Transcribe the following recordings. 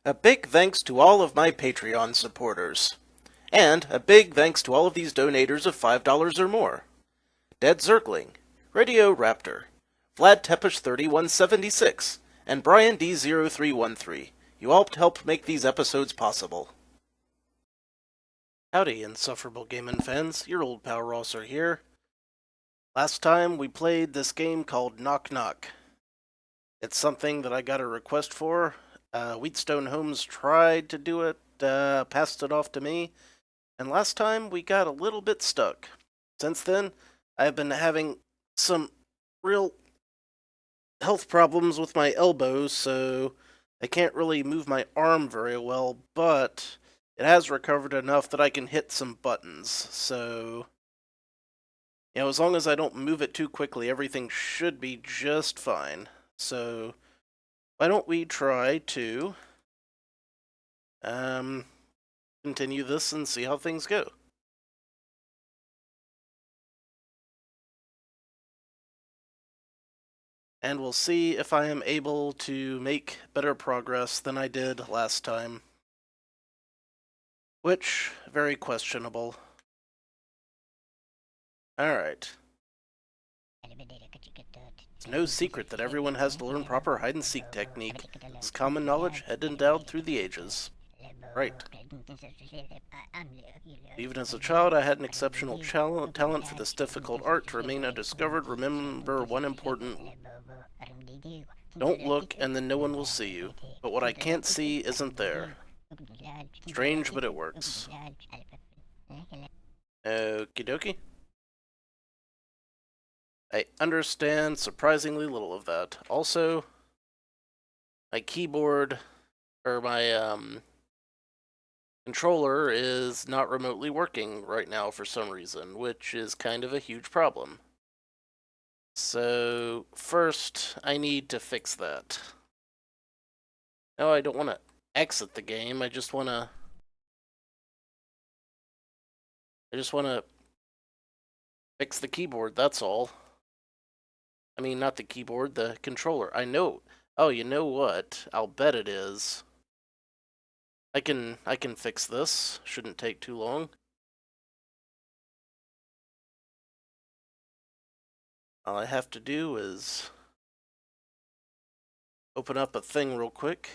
A big thanks to all of my Patreon supporters. And a big thanks to all of these donators of $5 or more. Dead Zergling, Radio Raptor, Vlad Tepish 3176, and Brian D0313. You all help make these episodes possible. Howdy, insufferable gaming fans. Your old pal Rosser here. Last time we played this game called Knock Knock. It's something that I got a request for. Wheatstone Homes tried to do it, passed it off to me, and last time we got a little bit stuck. Since then, I've been having some real health problems with my elbows, so I can't really move my arm very well, but it has recovered enough that I can hit some buttons, so as long as I don't move it too quickly, everything should be just fine. So why don't we try to continue this and see how things go. And we'll see if I am able to make better progress than I did last time. Which, very questionable. Alright. It's no secret that everyone has to learn proper hide-and-seek technique. It's common knowledge, head endowed through the ages. Right. Even as a child, I had an exceptional talent for this difficult art. To remain undiscovered, remember one important... Don't look, and then no one will see you. But what I can't see isn't there. Strange, but it works. Okie dokie. I understand surprisingly little of that. Also, my keyboard, or my controller is not remotely working right now for some reason, which is kind of a huge problem. So, first, I need to fix that. No, I don't want to exit the game, I just want to fix the keyboard, that's all. I mean, not the keyboard, the controller. I know. Oh, you know what? I'll bet it is. I can fix this. Shouldn't take too long. All I have to do is open up a thing real quick.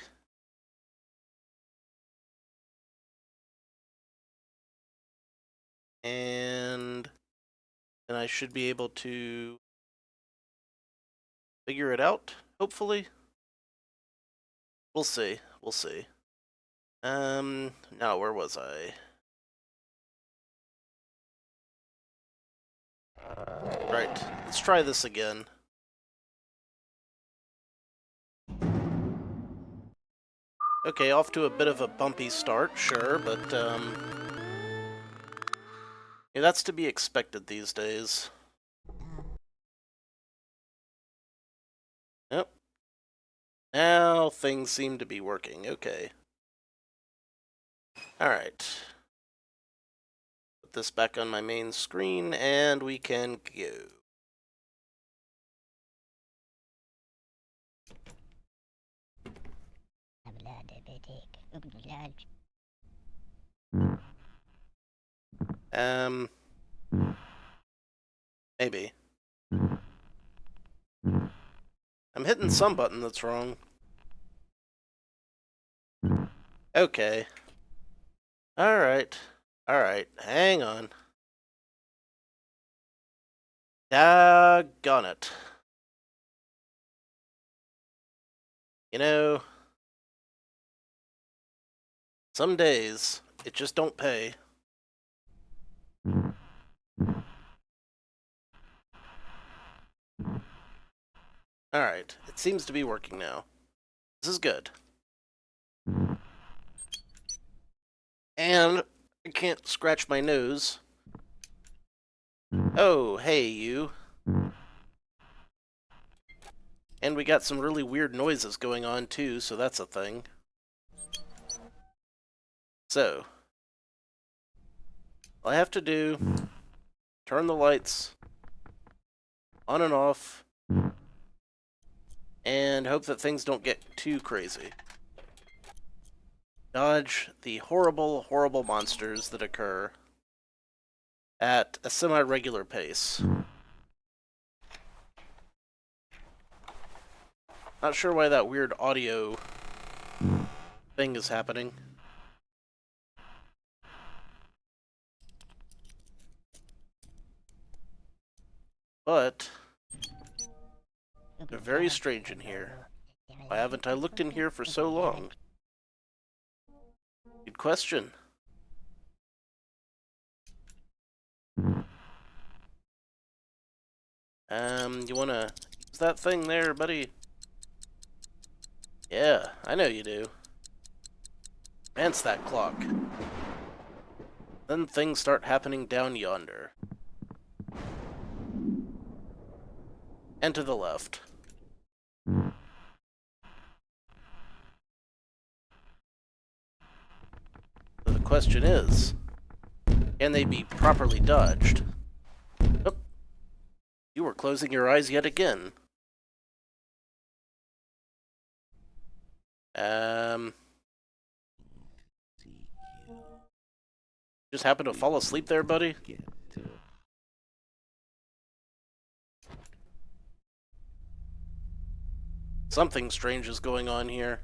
And then I should be able to figure it out, hopefully. We'll see. We'll see. Now, where was I? Right, let's try this again. Okay, off to a bit of a bumpy start, sure, but, yeah, that's to be expected these days. Yep. Now things seem to be working, okay. Alright. Put this back on my main screen, and we can go. Maybe. I'm hitting some button that's wrong. Okay. Alright. Alright, hang on. Doggone it. You know, some days, it just don't pay. Alright, it seems to be working now. This is good. And I can't scratch my nose. Oh, hey, you. And we got some really weird noises going on, too, so that's a thing. So, all I have to do, turn the lights on and off, and hope that things don't get too crazy. dodge the horrible, horrible monsters that occur at a semi-regular pace. Not sure why that weird audio thing is happening. But they're very strange in here. Why haven't I looked in here for so long? Good question. You wanna use that thing there, buddy? Yeah, I know you do. Advance that clock. Then things start happening down yonder. And to the left. So the question is, can they be properly dodged? Oh, you were closing your eyes yet again. Just happened to fall asleep there, buddy? Something strange is going on here.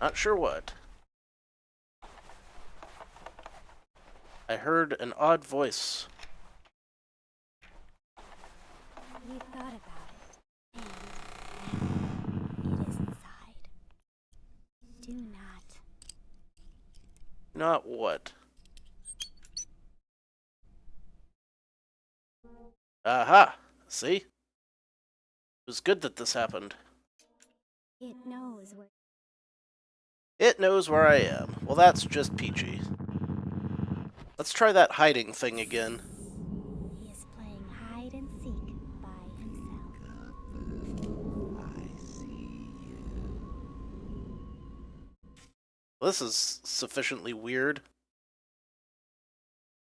Not sure what. I heard an odd voice. We thought about it, and it is inside. Do not. Not what? Aha! See? It was good that this happened. It knows where. It knows where I am. Well, that's just peachy. Let's try that hiding thing again. He is playing hide and seek by himself. I see you. This is sufficiently weird.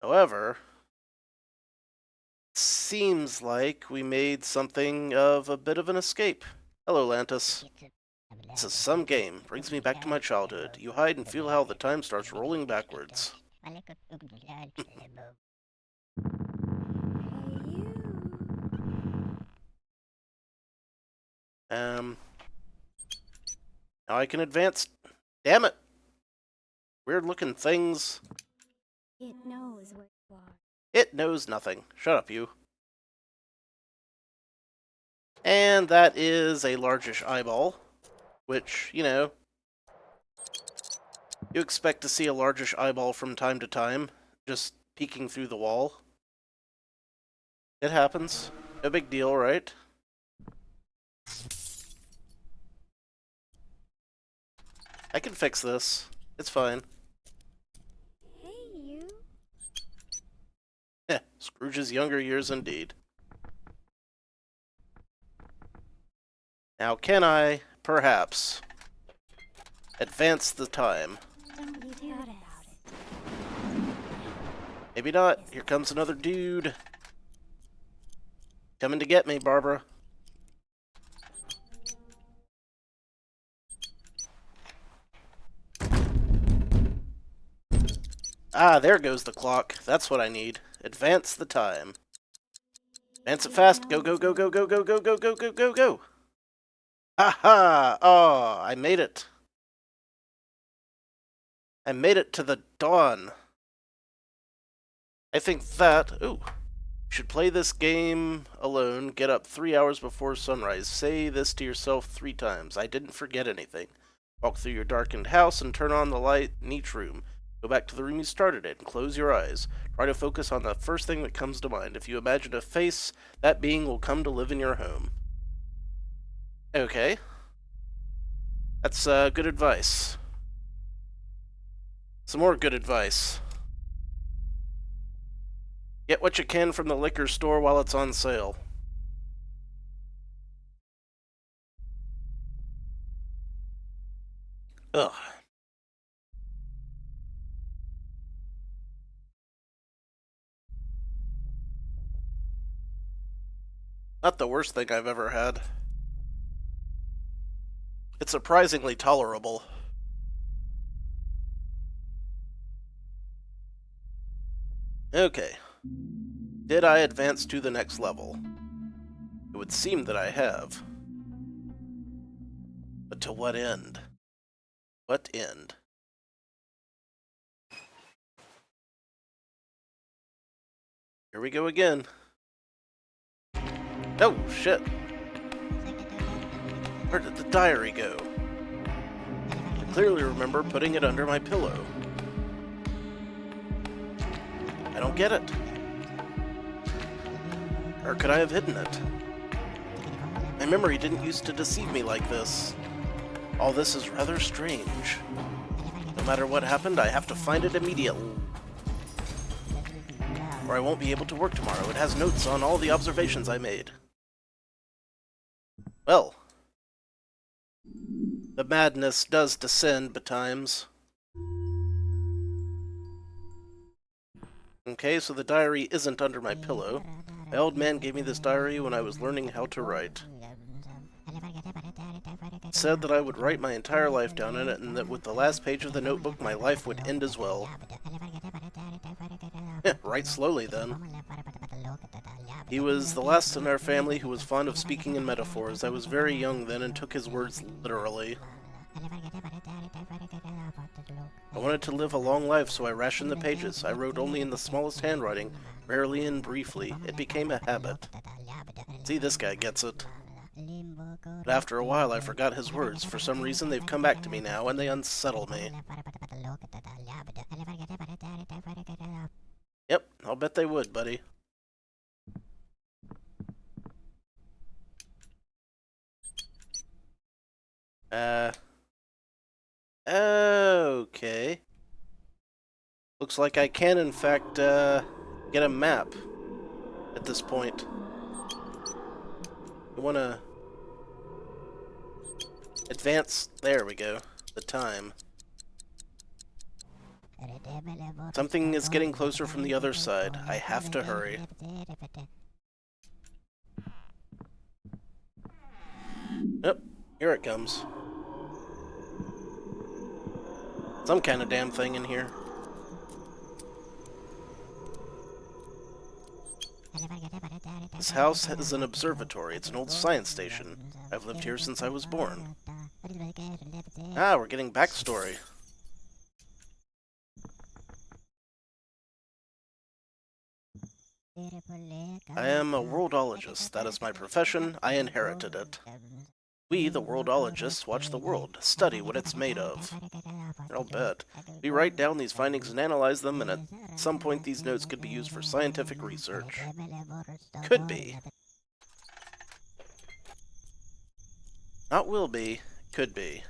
However, it seems like we made something of a bit of an escape. Hello, Lantis. This is some game. Brings me back to my childhood. You hide and feel how the time starts rolling backwards. Hey, you. Now I can advance. Damn it! Weird looking things. It knows where you are. It knows nothing. Shut up, you. And that is a largish eyeball, which, you know, you expect to see a largish eyeball from time to time, just peeking through the wall. It happens. No big deal, right? I can fix this. It's fine. Hey, you. Heh, Scrooge's younger years indeed. Now, can I, perhaps, advance the time? Don't we thought about it? Maybe not. Here comes another dude. Coming to get me, Barbara. Ah, there goes the clock. That's what I need. Advance the time. Advance it fast. Go, go, go, go, go, go, go, go, go, go, go, go. Ha ha! Oh, I made it. I made it to the dawn. I think that... Ooh. Should play this game alone. Get up 3 hours before sunrise. Say this to yourself 3 times. I didn't forget anything. Walk through your darkened house and turn on the light in each room. Go back to the room you started in. Close your eyes. Try to focus on the first thing that comes to mind. If you imagine a face, that being will come to live in your home. Okay. That's good advice. Some more good advice. Get what you can from the liquor store while it's on sale. Ugh. Not the worst thing I've ever had. It's surprisingly tolerable. Okay. Did I advance to the next level? It would seem that I have. But to what end? What end? Here we go again. Oh, shit. Where did the diary go? I clearly remember putting it under my pillow. I don't get it. Or could I have hidden it? My memory didn't used to deceive me like this. All this is rather strange. No matter what happened, I have to find it immediately, or I won't be able to work tomorrow. It has notes on all the observations I made. Well, the madness does descend betimes. Okay, so the diary isn't under my pillow. My old man gave me this diary when I was learning how to write. It said that I would write my entire life down in it, and that with the last page of the notebook, my life would end as well. Write slowly, then. He was the last in our family who was fond of speaking in metaphors. I was very young then and took his words literally. I wanted to live a long life, so I rationed the pages. I wrote only in the smallest handwriting, rarely and briefly. It became a habit. See, this guy gets it. But after a while, I forgot his words. For some reason, they've come back to me now, and they unsettle me. Yep, I'll bet they would, buddy. Okay. Looks like I can, in fact, get a map at this point. I want to advance, there we go, the time. Something is getting closer from the other side. I have to hurry. Yep, here it comes. Some kind of damn thing in here. This house is an observatory. It's an old science station. I've lived here since I was born. Ah, we're getting backstory. I am a worldologist. That is my profession. I inherited it. We, the worldologists, watch the world, study what it's made of. I'll bet. We write down these findings and analyze them, and at some point these notes could be used for scientific research. Could be. Not will be. Could be.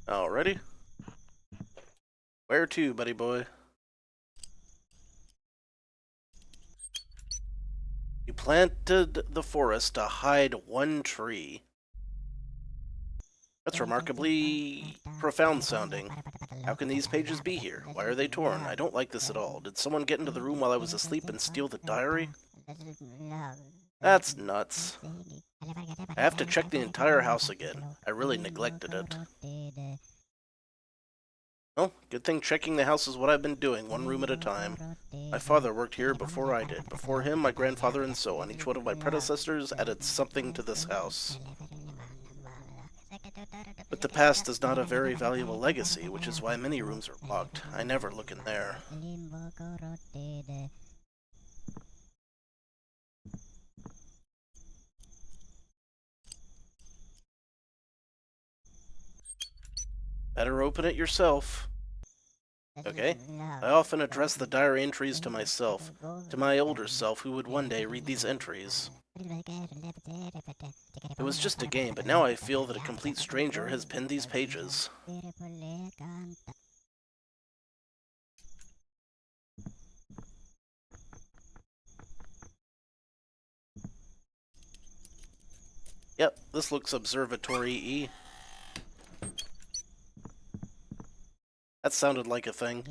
Alrighty. Where to, buddy boy? You planted the forest to hide one tree. That's remarkably profound sounding. How can these pages be here? Why are they torn? I don't like this at all. Did someone get into the room while I was asleep and steal the diary? That's nuts. I have to check the entire house again. I really neglected it. Well, good thing checking the house is what I've been doing, one room at a time. My father worked here before I did. Before him, my grandfather, and so on. Each one of my predecessors added something to this house. But the past is not a very valuable legacy, which is why many rooms are locked. I never look in there. Better open it yourself. Okay. I often address the diary entries to myself, to my older self who would one day read these entries. It was just a game, but now I feel that a complete stranger has penned these pages. Yep, this looks observatory-y. That sounded like a thing.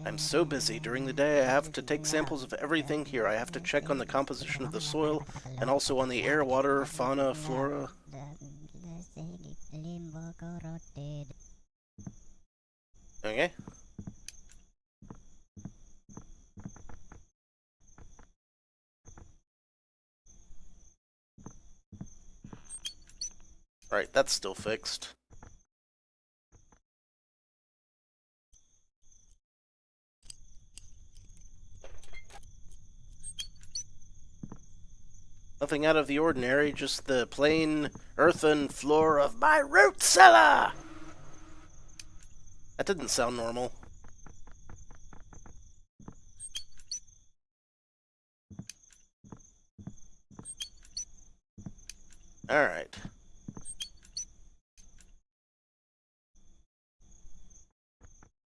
I'm so busy. During the day, I have to take samples of everything here. I have to check on the composition of the soil and also on the air, water, fauna, flora. Okay. Alright, that's still fixed. Nothing out of the ordinary, just the plain earthen floor of my root cellar! That didn't sound normal. Alright.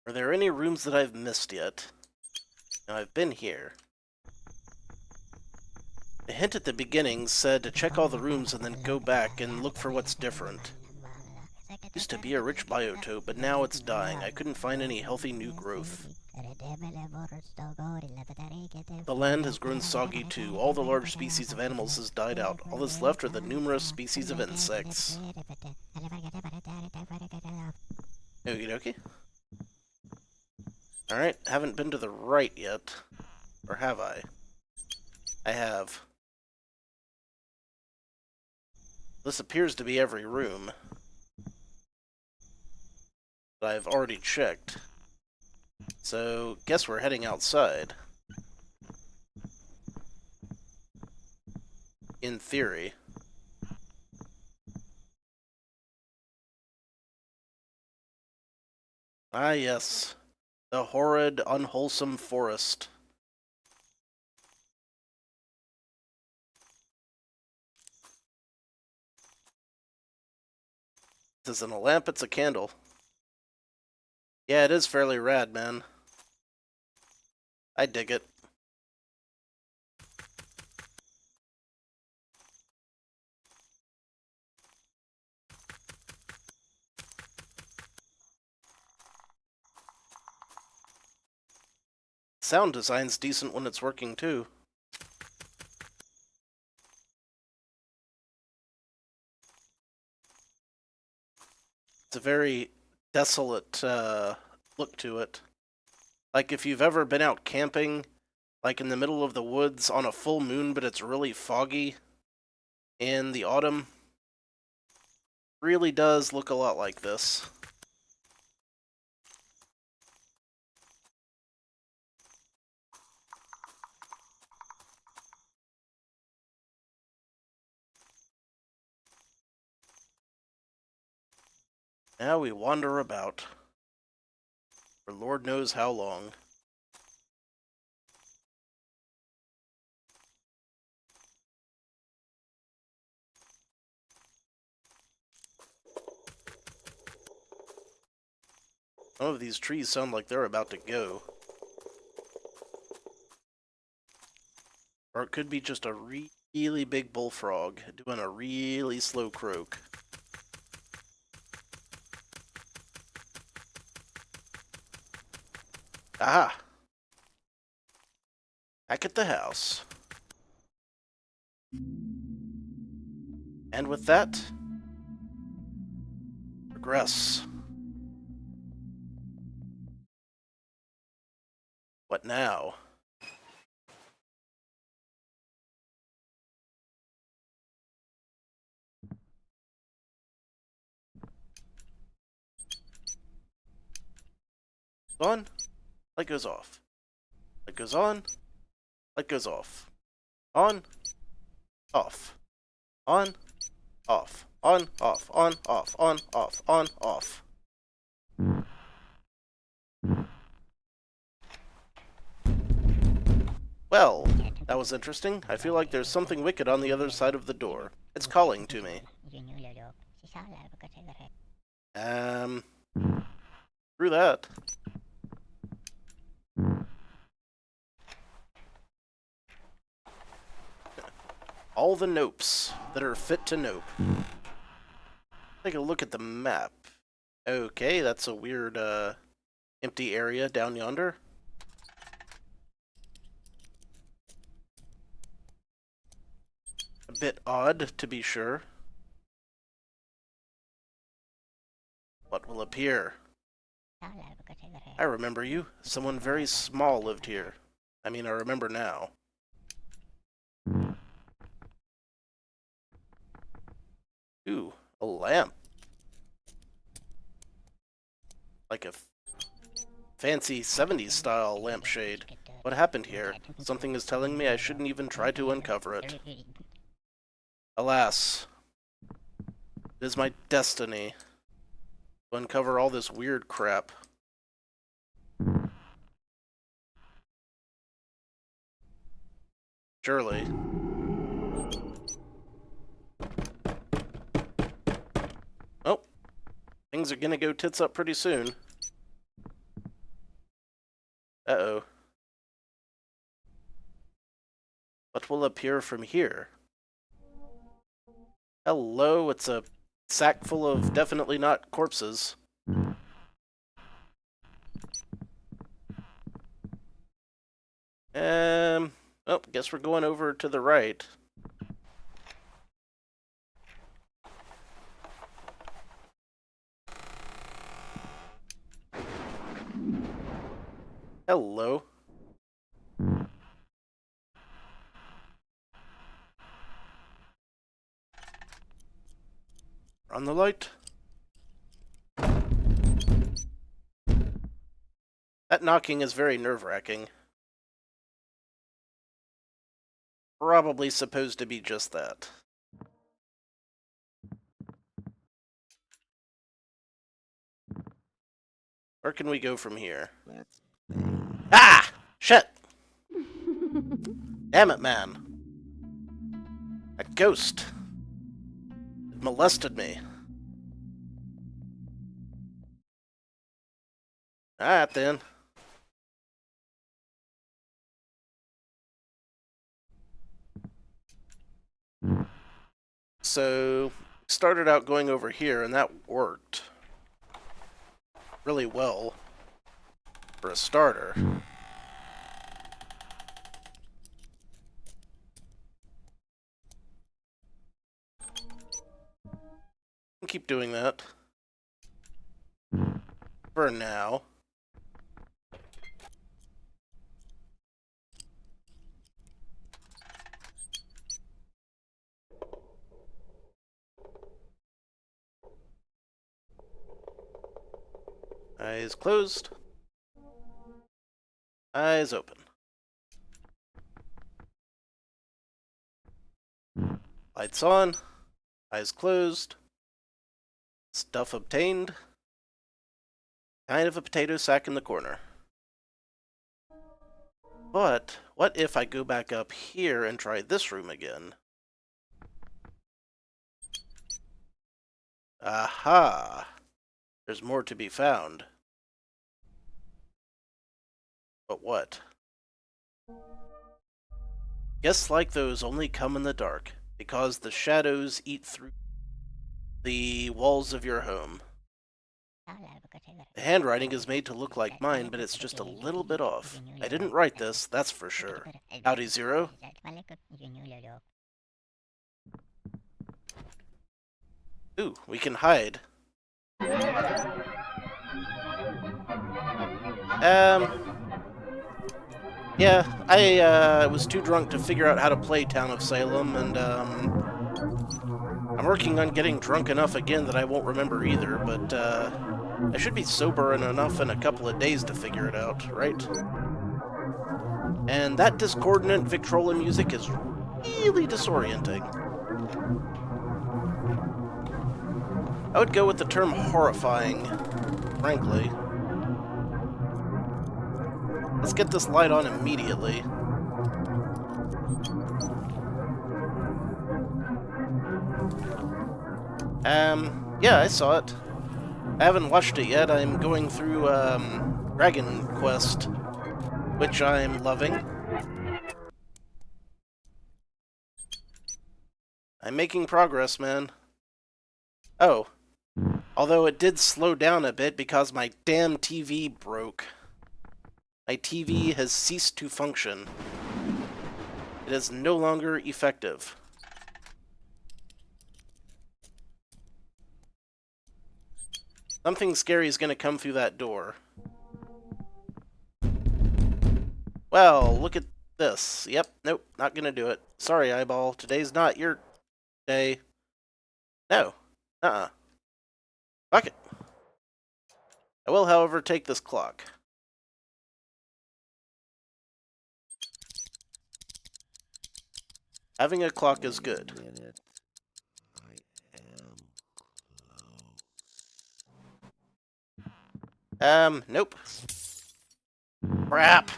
Are there any rooms that I've missed yet? Now, I've been here. A hint at the beginning said to check all the rooms and then go back and look for what's different. Used to be a rich biotope, but now it's dying. I couldn't find any healthy new growth. The land has grown soggy too. All the large species of animals has died out. All that's left are the numerous species of insects. Okie dokie. Alright, haven't been to the right yet. Or have I? I have. This appears to be every room. But I've already checked. So, guess we're heading outside. In theory. Ah, yes. The horrid, unwholesome forest. This isn't a lamp, it's a candle. Yeah, it is fairly rad, man. I dig it. Sound design's decent when it's working, too. It's a very desolate look to it. Like, if you've ever been out camping, like in the middle of the woods on a full moon, but it's really foggy in the autumn, really does look a lot like this. Now we wander about, for Lord knows how long. Some of these trees sound like they're about to go. Or it could be just a really big bullfrog doing a really slow croak. Aha! Back at the house. And with that, progress. What now? On, light goes off. Light goes on, light goes off. On, off. On, off. On, off. On, off. On, off. On, off. Well, that was interesting. I feel like there's something wicked on the other side of the door. It's calling to me. Through that. All the nopes that are fit to nope. Take a look at the map. Okay, that's a weird, empty area down yonder. bit odd, to be sure. What will appear? I remember you. Someone very small lived here. I mean, I remember now. Ooh, a lamp. Like a fancy 70s style lampshade. What happened here? Something is telling me I shouldn't even try to uncover it. Alas, it is my destiny to uncover all this weird crap. Surely. Oh, things are gonna go tits up pretty soon. Uh-oh. What will appear from here? Hello, it's a sack full of definitely not corpses. Oh, guess we're going over to the right. Hello. On the light. That knocking is very nerve-wracking. Probably supposed to be just that. Where can we go from here? Ah! Shit! Damn it, man. That ghost. It molested me. Alright then. So, started out going over here, and that worked really well for a starter. Keep doing that. For now. Eyes closed. Eyes open. Lights on. Eyes closed. Stuff obtained. Kind of a potato sack in the corner. But, what if I go back up here and try this room again? Aha! There's more to be found. But what? Guests like those only come in the dark, because the shadows eat through the walls of your home. The handwriting is made to look like mine, but it's just a little bit off. I didn't write this, that's for sure. Howdy, Zero. Ooh, we can hide. Yeah, I was too drunk to figure out how to play Town of Salem, and, I'm working on getting drunk enough again that I won't remember either, but, I should be sober enough in a couple of days to figure it out, right? And that discordant Victrola music is really disorienting. I would go with the term horrifying, frankly. Let's get this light on immediately. Yeah, I saw it. I haven't watched it yet. I'm going through, Dragon Quest, which I'm loving. I'm making progress, man. Oh. Although it did slow down a bit because my damn TV broke. My TV has ceased to function. It is no longer effective. Something scary is gonna come through that door. Well, look at this. Yep, nope, not gonna do it. Sorry, eyeball. Today's not your day. No. Uh-uh. Fuck it. I will, however, take this clock. Having a clock is good. Minute. I am close. Nope. Crap.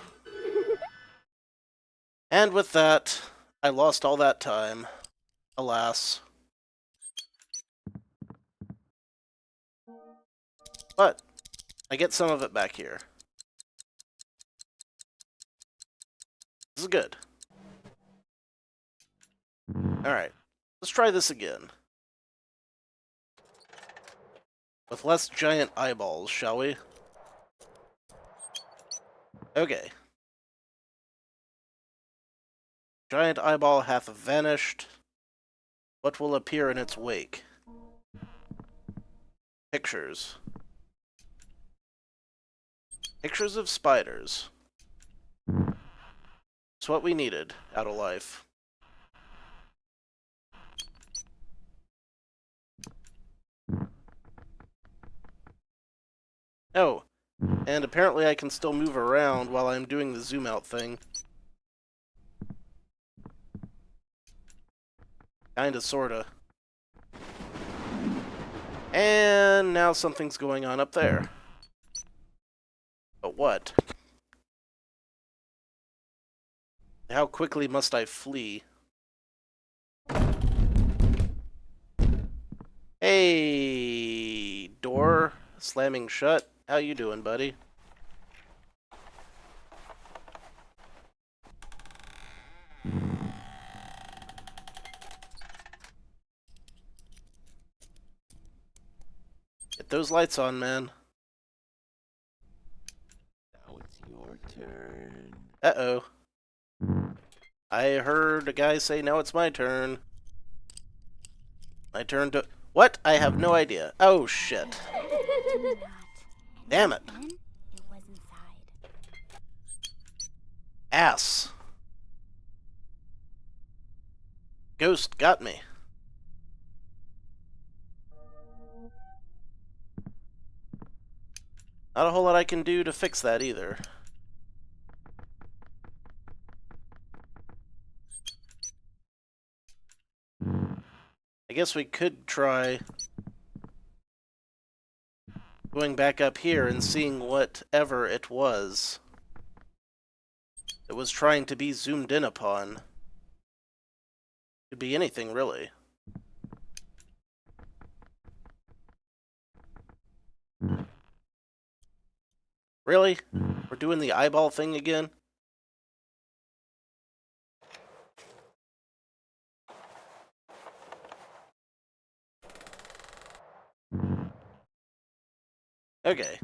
And with that, I lost all that time. Alas. But I get some of it back here. This is good. Alright, let's try this again. With less giant eyeballs, shall we? Okay. Giant eyeball hath vanished. What will appear in its wake? Pictures. Pictures of spiders. It's what we needed out of life. Oh, and apparently I can still move around while I'm doing the zoom out thing. Kinda, sorta. And now something's going on up there. But what? How quickly must I flee? Hey, door slamming shut. How you doing, buddy? Get those lights on, man. Now it's your turn. Uh-oh. I heard a guy say, now it's my turn. My turn to... What? I have no idea. Oh, shit. Damn it. Then it was inside. Ass. Ghost got me. Not a whole lot I can do to fix that either. I guess we could try going back up here and seeing whatever it was trying to be zoomed in upon. Could be anything, really. Really? We're doing the eyeball thing again? Okay.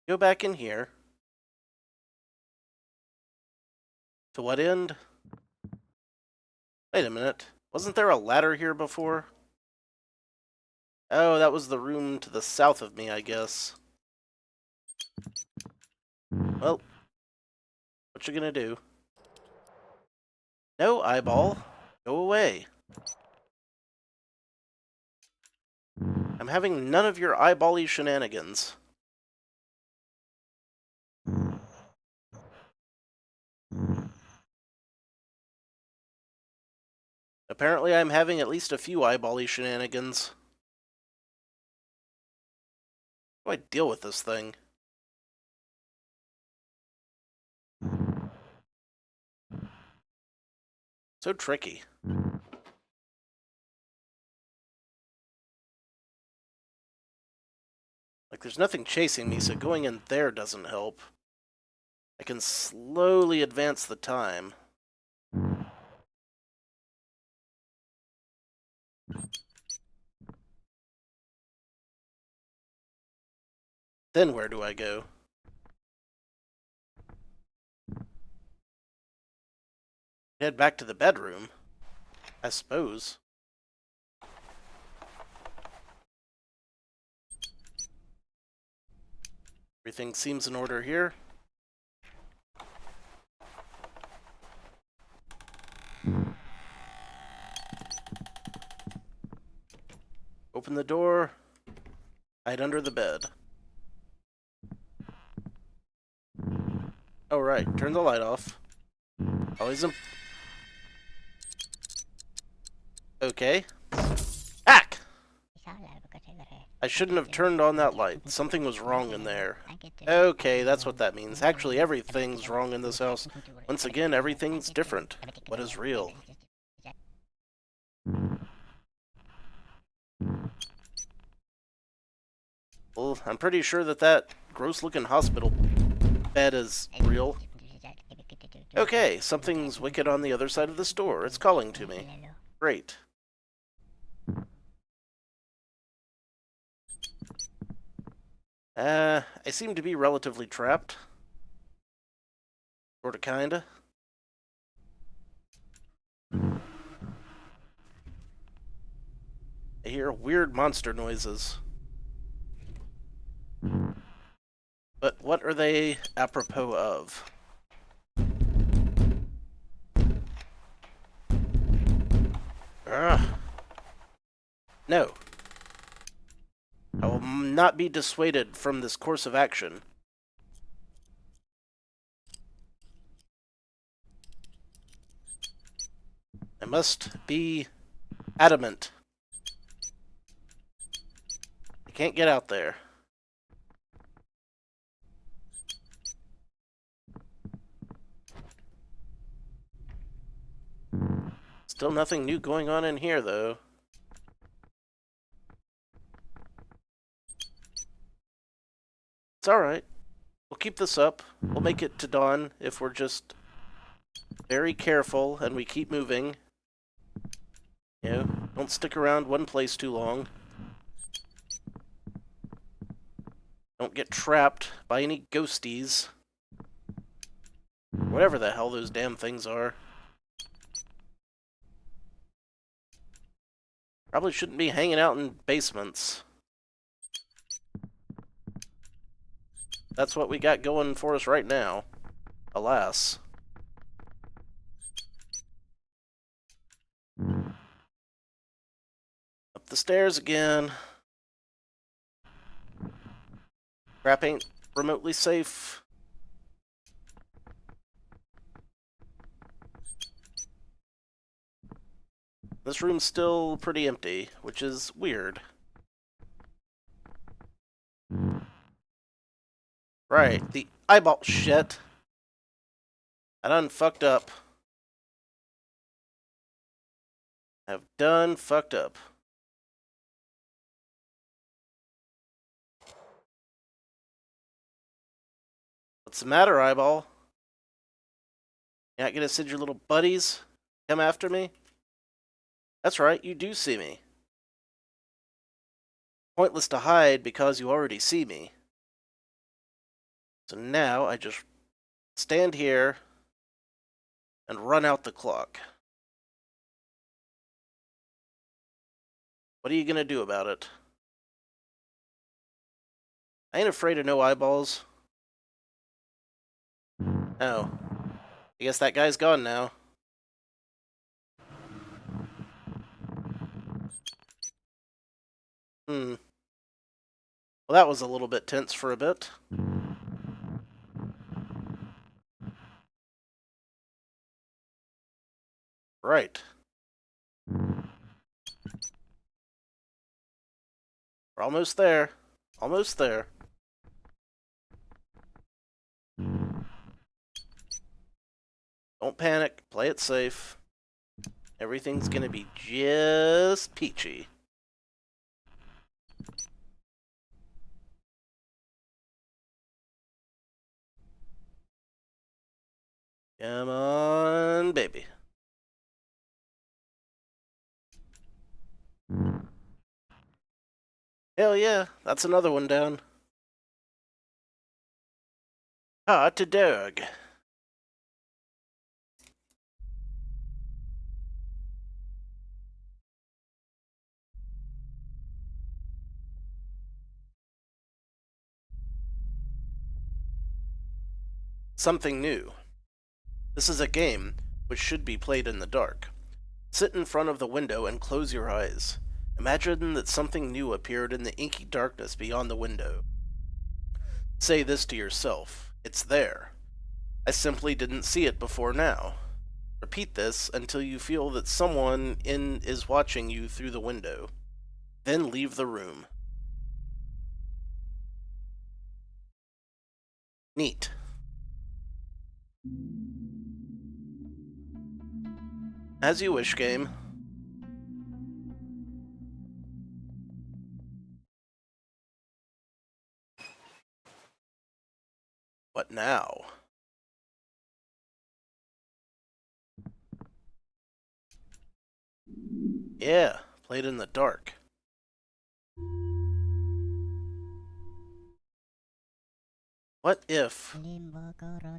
Go back in here. To what end? Wait a minute. Wasn't there a ladder here before? Oh, that was the room to the south of me, I guess. Well, what you gonna do? No, eyeball. Go away. I'm having none of your eyeball-y shenanigans. Apparently I'm having at least a few eyeball-y shenanigans. How do I deal with this thing? So tricky. Like, there's nothing chasing me, so going in there doesn't help. I can slowly advance the time. Then where do I go? Head back to the bedroom, I suppose. Everything seems in order here. Open the door. Hide under the bed. Oh, right. Turn the light off. Always okay. Hack! I shouldn't have turned on that light. Something was wrong in there. Okay, that's what that means. Actually, everything's wrong in this house. Once again, everything's different. What is real? Well, I'm pretty sure that gross-looking hospital bed is real. Okay, something's wicked on the other side of this door. It's calling to me. Great. I seem to be relatively trapped. Sorta, kinda. I hear weird monster noises. But what are they apropos of? Ugh. No. I will not be dissuaded from this course of action. I must be adamant. I can't get out there. Still nothing new going on in here, though. It's alright. We'll keep this up. We'll make it to dawn if we're just very careful and we keep moving. You know, don't stick around one place too long. Don't get trapped by any ghosties. Whatever the hell those damn things are. Probably shouldn't be hanging out in basements. That's what we got going for us right now. Alas. Up the stairs again. Crap ain't remotely safe. This room's still pretty empty, which is weird. Right, the eyeball shit. I done fucked up. I've done fucked up. What's the matter, eyeball? You're not gonna send your little buddies come after me? That's right, you do see me. Pointless to hide because you already see me. So now I just stand here and run out the clock. What are you gonna do about it? I ain't afraid of no eyeballs. Oh. I guess that guy's gone now. Well, that was a little bit tense for a bit. Right. We're almost there. Almost there. Don't panic. Play it safe. Everything's gonna be just peachy. Come on, baby. Hell yeah, that's another one down. Hot dog. something new. This is a game which should be played in the dark. Sit in front of the window and close your eyes. Imagine that something new appeared in the inky darkness beyond the window. Say this to yourself. It's there. I simply didn't see it before now. Repeat this until you feel that someone is watching you through the window. Then leave the room. Neat. As you wish, game. What now? Yeah, played in the dark. What if...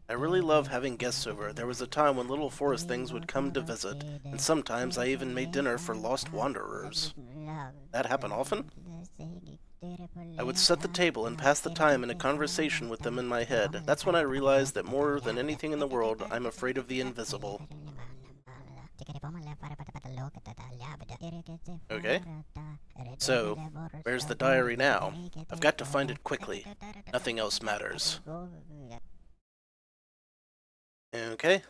I really love having guests over. There was a time when little forest things would come to visit, and sometimes I even made dinner for lost wanderers. That happen often? I would set the table and pass the time in a conversation with them in my head. That's when I realized that more than anything in the world, I'm afraid of the invisible. Okay. So, where's the diary now? I've got to find it quickly. Nothing else matters. Okay.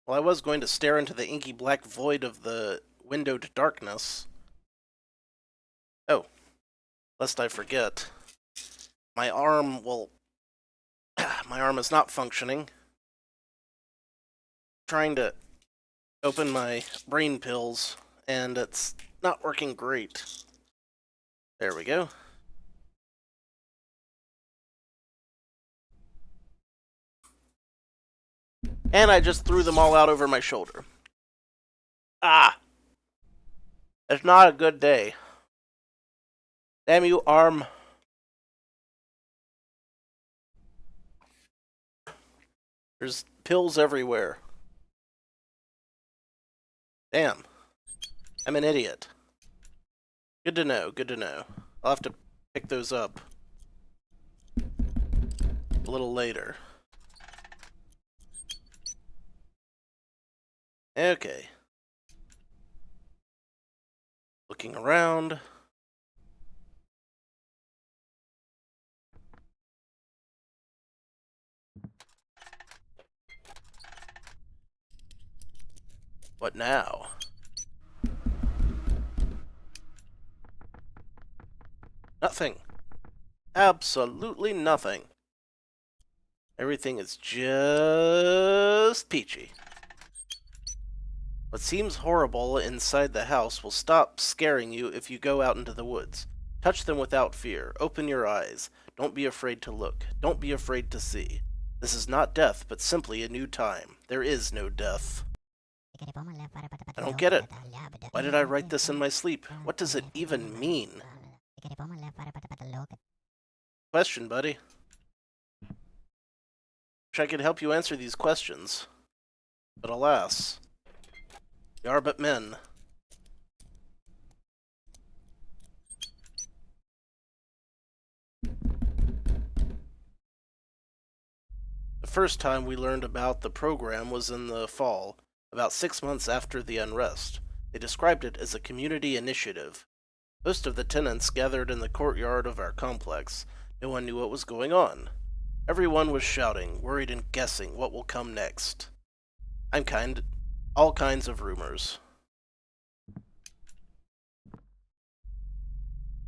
Well, I was going to stare into the inky black void of the windowed darkness. Oh. Lest I forget. My arm, well... my arm is not functioning. Trying to open my brain pills, and it's not working great. There we go. And I just threw them all out over my shoulder. Ah! It's not a good day. Damn you, arm. There's pills everywhere. Damn. I'm an idiot. Good to know, good to know. I'll have to pick those up a little later. Okay. Looking around. What now? Nothing. Absolutely nothing. Everything is just peachy. What seems horrible inside the house will stop scaring you if you go out into the woods. Touch them without fear. Open your eyes. Don't be afraid to look. Don't be afraid to see. This is not death, but simply a new time. There is no death. I don't get it. Why did I write this in my sleep? What does it even mean? Question, buddy. Wish I could help you answer these questions. But alas, we are but men. The first time we learned about the program was in the fall, about 6 months after the unrest. They described it as a community initiative. Most of the tenants gathered in the courtyard of our complex. No one knew what was going on. Everyone was shouting, worried and guessing what will come next. All kinds of rumors.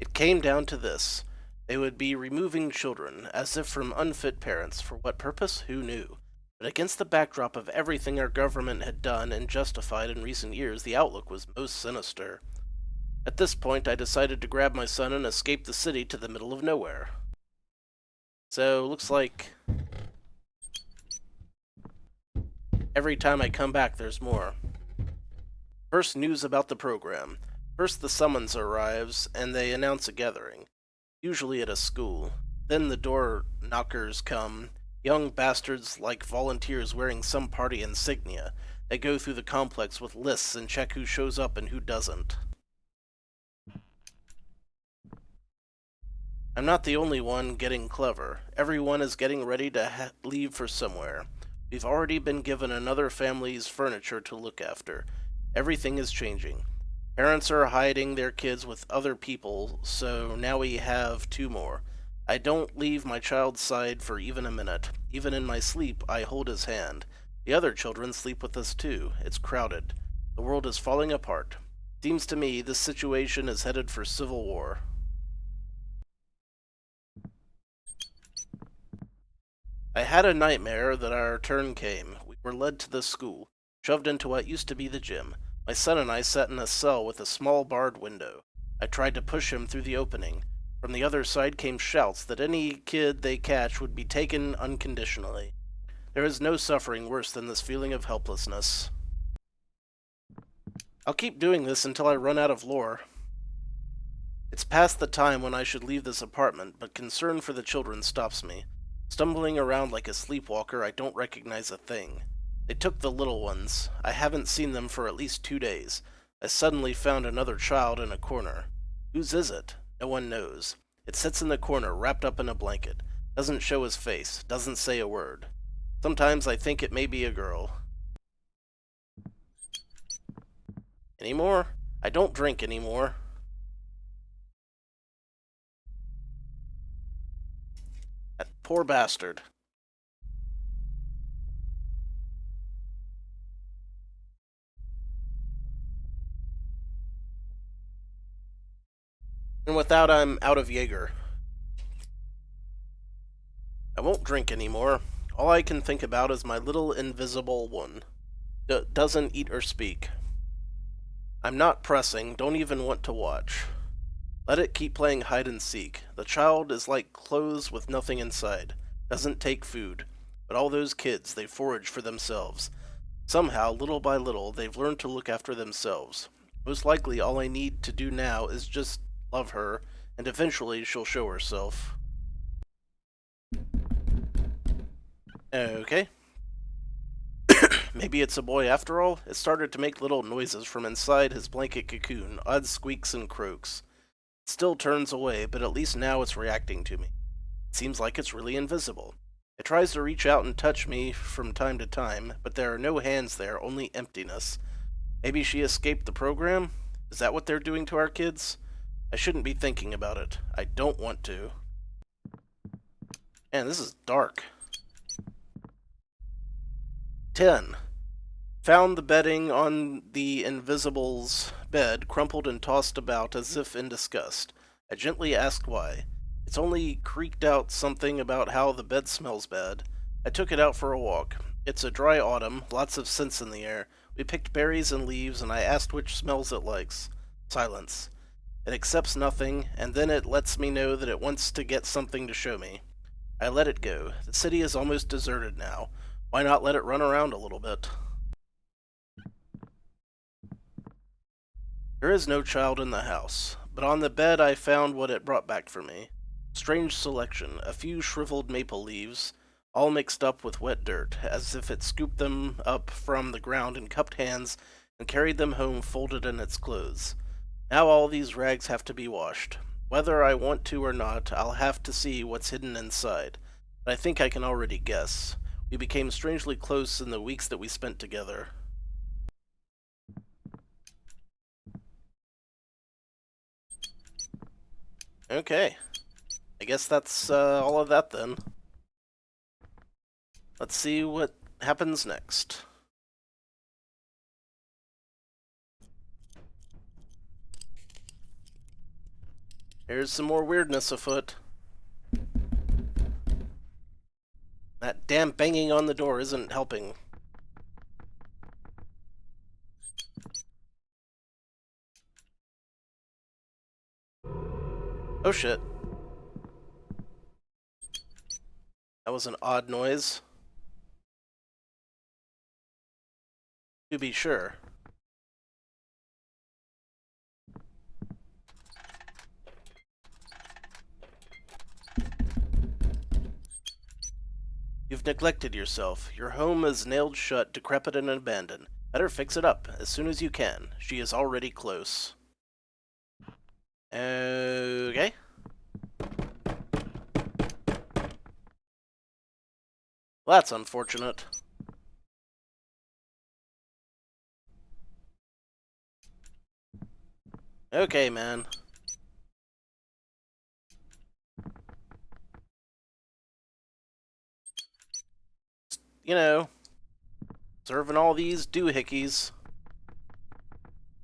It came down to this. They would be removing children, as if from unfit parents. For what purpose? Who knew? But against the backdrop of everything our government had done and justified in recent years, the outlook was most sinister. At this point, I decided to grab my son and escape the city to the middle of nowhere. So, looks like every time I come back, there's more. First, news about the program. First, the summons arrives, and they announce a gathering, usually at a school. Then the door knockers come, young bastards like volunteers wearing some party insignia. They go through the complex with lists and check who shows up and who doesn't. I'm not the only one getting clever. Everyone is getting ready to leave for somewhere. We've already been given another family's furniture to look after. Everything is changing. Parents are hiding their kids with other people, so now we have two more. I don't leave my child's side for even a minute. Even in my sleep, I hold his hand. The other children sleep with us too. It's crowded. The world is falling apart. Seems to me this situation is headed for civil war. I had a nightmare that our turn came. We were led to the school, shoved into what used to be the gym. My son and I sat in a cell with a small barred window. I tried to push him through the opening. From the other side came shouts that any kid they catch would be taken unconditionally. There is no suffering worse than this feeling of helplessness. I'll keep doing this until I run out of lore. It's past the time when I should leave this apartment, but concern for the children stops me. Stumbling around like a sleepwalker, I don't recognize a thing. They took the little ones. I haven't seen them for at least 2 days. I suddenly found another child in a corner. Whose is it? No one knows. It sits in the corner, wrapped up in a blanket. Doesn't show his face. Doesn't say a word. Sometimes I think it may be a girl. Anymore? I don't drink anymore. That poor bastard. And with that, I'm out of Jaeger. I won't drink anymore. All I can think about is my little invisible one. Doesn't eat or speak. I'm not pressing, don't even want to watch. Let it keep playing hide and seek. The child is like clothes with nothing inside. Doesn't take food. But all those kids, they forage for themselves. Somehow, little by little, they've learned to look after themselves. Most likely, all I need to do now is just love her, and eventually she'll show herself. Okay. Maybe it's a boy after all? It started to make little noises from inside his blanket cocoon, odd squeaks and croaks. It still turns away, but at least now it's reacting to me. It seems like it's really invisible. It tries to reach out and touch me from time to time, but there are no hands there, only emptiness. Maybe she escaped the program? Is that what they're doing to our kids? I shouldn't be thinking about it. I don't want to. Man, this is dark. 10. Found the bedding on the Invisible's bed, crumpled and tossed about as if in disgust. I gently asked why. It's only creaked out something about how the bed smells bad. I took it out for a walk. It's a dry autumn, lots of scents in the air. We picked berries and leaves, and I asked which smells it likes. Silence. It accepts nothing, and then it lets me know that it wants to get something to show me. I let it go. The city is almost deserted now. Why not let it run around a little bit? There is no child in the house, but on the bed I found what it brought back for me. Strange selection, a few shriveled maple leaves, all mixed up with wet dirt, as if it scooped them up from the ground in cupped hands and carried them home folded in its clothes. Now all these rags have to be washed. Whether I want to or not, I'll have to see what's hidden inside. But I think I can already guess. We became strangely close in the weeks that we spent together. Okay. I guess that's all of that then. Let's see what happens next. There's some more weirdness afoot. That damn banging on the door isn't helping. Oh shit. That was an odd noise. To be sure. You've neglected yourself. Your home is nailed shut, decrepit and abandoned. Better fix it up, as soon as you can. She is already close. Okay. Well, that's unfortunate. Okay, man. You know, serving all these doohickeys.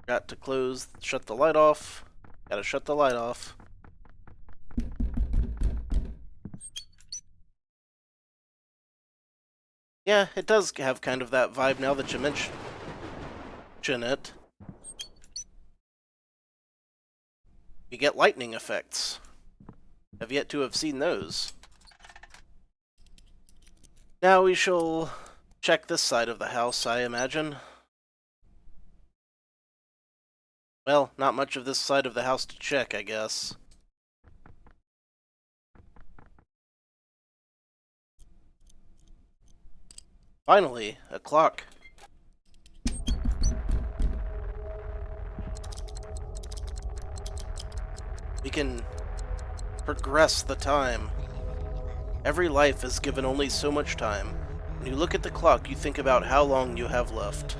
Got to shut the light off. Gotta shut the light off. Yeah, it does have kind of that vibe now that you mention it. You get lightning effects. Have yet to have seen those. Now we shall check this side of the house, I imagine. Well, not much of this side of the house to check, I guess. Finally, a clock. We can progress the time. Every life is given only so much time. When you look at the clock, you think about how long you have left.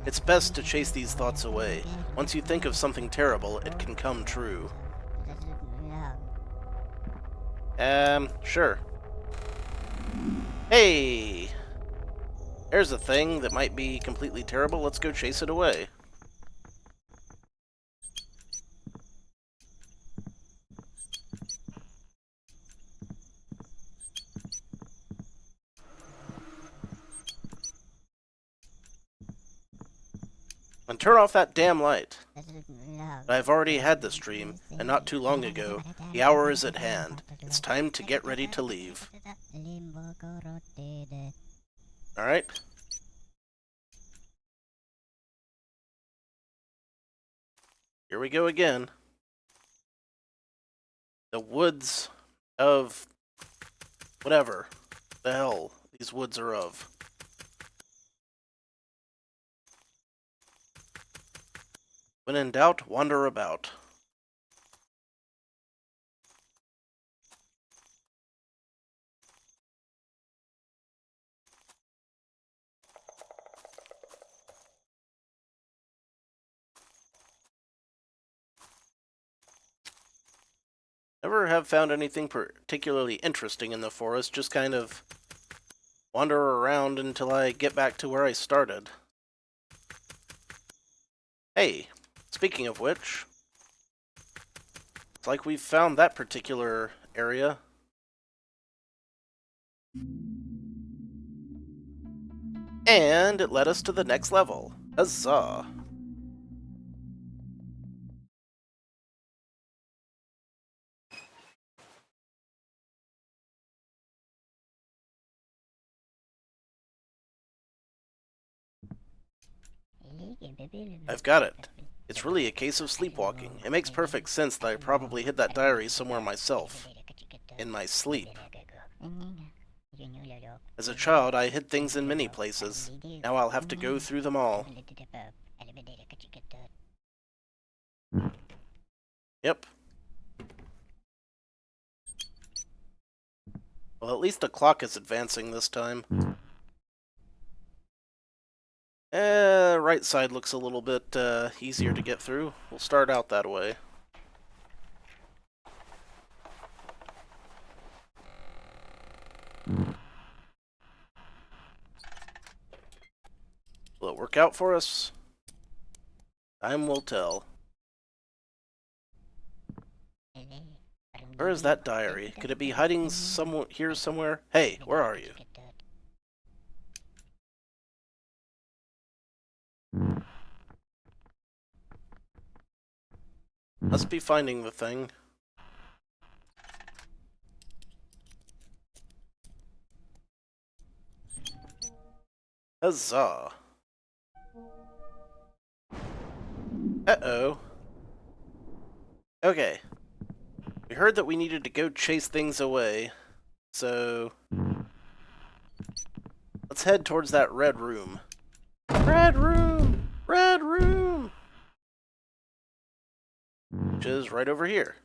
It's best to chase these thoughts away. Once you think of something terrible, it can come true. Sure. Hey! There's a thing that might be completely terrible. Let's go chase it away. And turn off that damn light. I've already had this dream, and not too long ago. The hour is at hand. It's time to get ready to leave. Alright. Here we go again. The woods of whatever the hell these woods are of. When in doubt, wander about. Never have found anything particularly interesting in the forest, just kind of wander around until I get back to where I started. Hey, speaking of which, it's like we've found that particular area. And it led us to the next level. Huzzah! I've got it. It's really a case of sleepwalking. It makes perfect sense that I probably hid that diary somewhere myself. In my sleep. As a child, I hid things in many places. Now I'll have to go through them all. Yep. Well, at least the clock is advancing this time. Right side looks a little bit easier to get through. We'll start out that way. Will it work out for us? Time will tell. Where is that diary? Could it be hiding here somewhere? Hey, where are you? Must be finding the thing. Huzzah. Uh-oh. Okay. We heard that we needed to go chase things away, so let's head towards that red room. Red room! Red room! Which is right over here.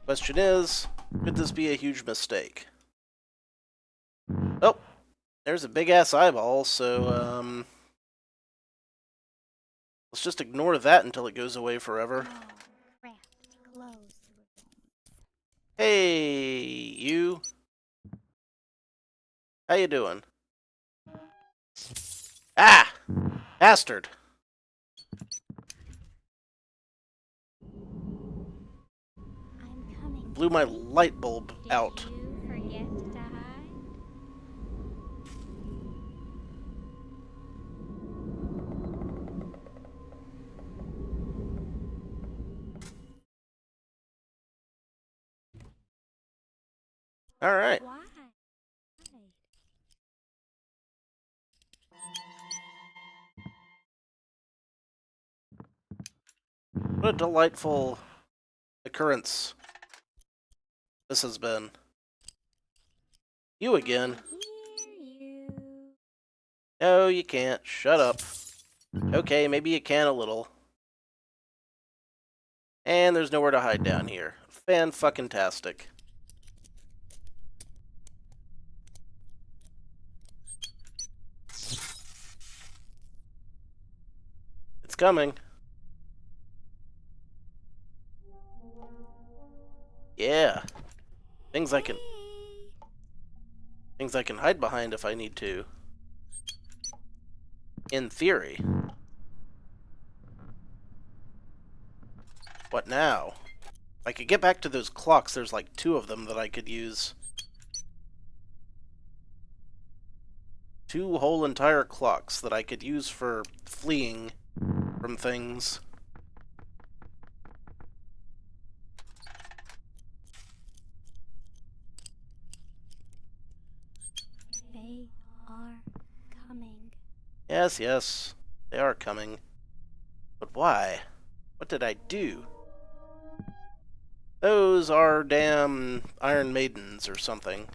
Question is, could this be a huge mistake? Oh, There's a big-ass eyeball, so, let's just ignore that until it goes away forever. Oh, craft clothes. Hey, you. How you doing? Ah! Bastard! I'm coming. Blew my light bulb out. Did you forget to hide? Alright. Why? Hide. What a delightful occurrence this has been. You again. I hear you. No, you can't. Shut up. Okay, maybe you can a little. And there's nowhere to hide down here. Fan-fucking-tastic. It's coming. Yeah. Things I can hide behind if I need to. In theory. What now? If I could get back to those clocks, there's like 2 of them that I could use. 2 whole entire clocks that I could use for fleeing from things. They are coming. Yes, yes, they are coming. But why? What did I do? Those are damn Iron Maidens or something.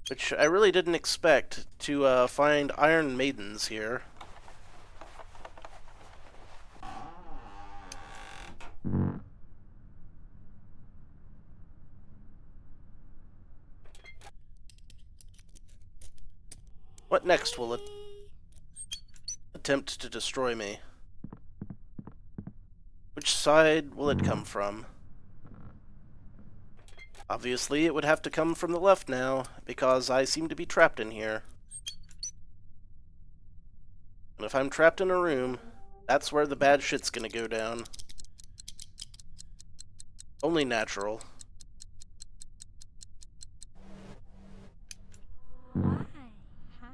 Which I really didn't expect to find Iron Maidens here. What next will it attempt to destroy me? Which side will it come from? Obviously, it would have to come from the left now, because I seem to be trapped in here. And if I'm trapped in a room, that's where the bad shit's gonna go down. Only natural. Why? Hide.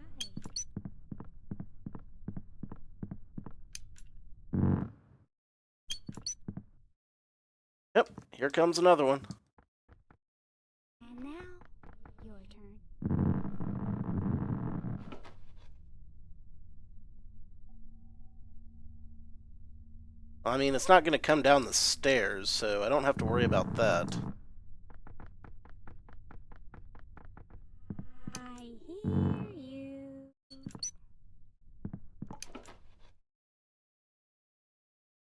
Yep, here comes another one. And now, your turn. I mean, it's not gonna come down the stairs, so I don't have to worry about that. I hear you.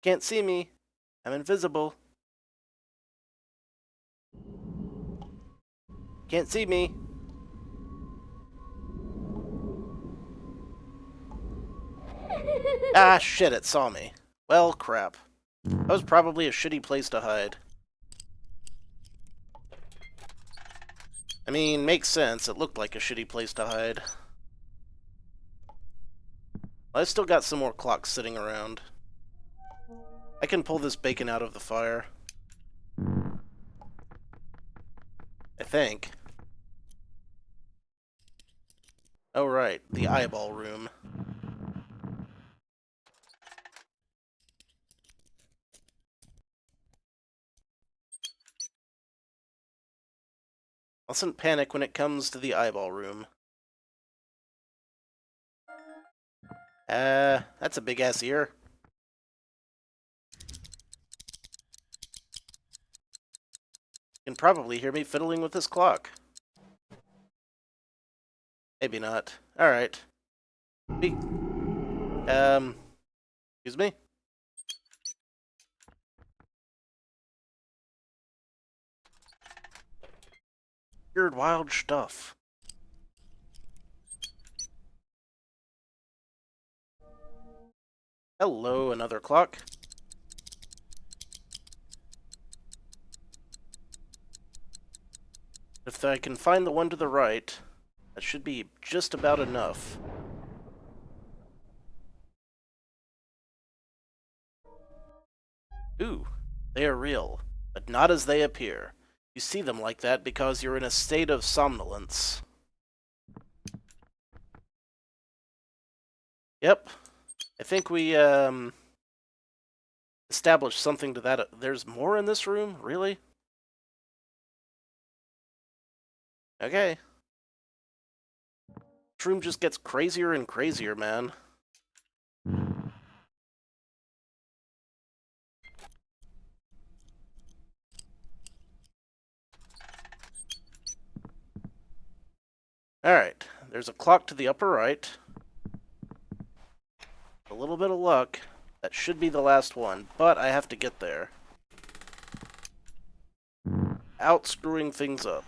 Can't see me. I'm invisible. Can't see me. Ah, shit, it saw me. Well, crap. That was probably a shitty place to hide. I mean, makes sense. It looked like a shitty place to hide. I still got some more clocks sitting around. I can pull this bacon out of the fire. I think. Oh, right. The eyeball room. Mustn't panic when it comes to the eyeball room. That's a big-ass ear. You can probably hear me fiddling with this clock. Maybe not. Alright. Excuse me? Weird, wild stuff. Hello, another clock. If I can find the one to the right, that should be just about enough. Ooh, they are real, but not as they appear. You see them like that because you're in a state of somnolence. Yep. I think we, established something to that. There's more in this room? Really? Okay. This room just gets crazier and crazier, man. Alright, there's a clock to the upper right. A little bit of luck. That should be the last one, but I have to get there. Out screwing things up.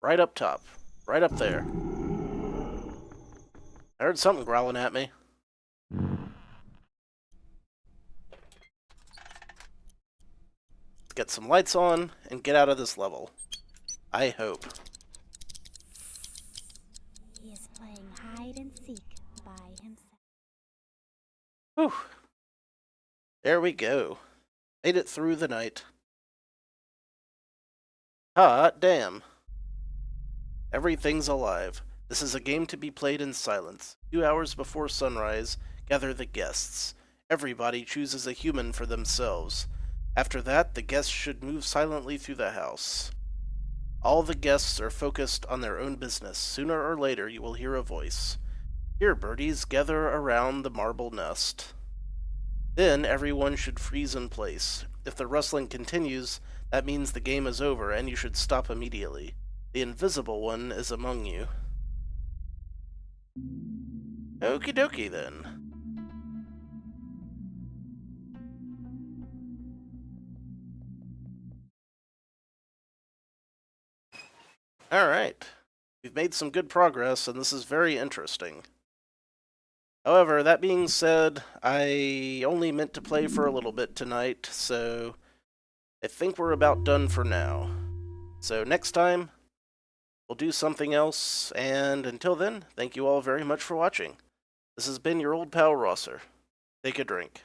Right up top. Right up there. I heard something growling at me. Let's get some lights on and get out of this level. I hope. He is playing hide and seek by himself. Whew. There we go. Made it through the night. Hot damn. Everything's alive. This is a game to be played in silence. 2 hours before sunrise, gather the guests. Everybody chooses a human for themselves. After that, the guests should move silently through the house. All the guests are focused on their own business. Sooner or later, you will hear a voice. Here, birdies, gather around the marble nest. Then, everyone should freeze in place. If the rustling continues, that means the game is over and you should stop immediately. The invisible one is among you. Okie dokie then. Alright. We've made some good progress, and this is very interesting. However, that being said, I only meant to play for a little bit tonight, so I think we're about done for now. So next time, we'll do something else, and until then, thank you all very much for watching. This has been your old pal Rosser. Take a drink.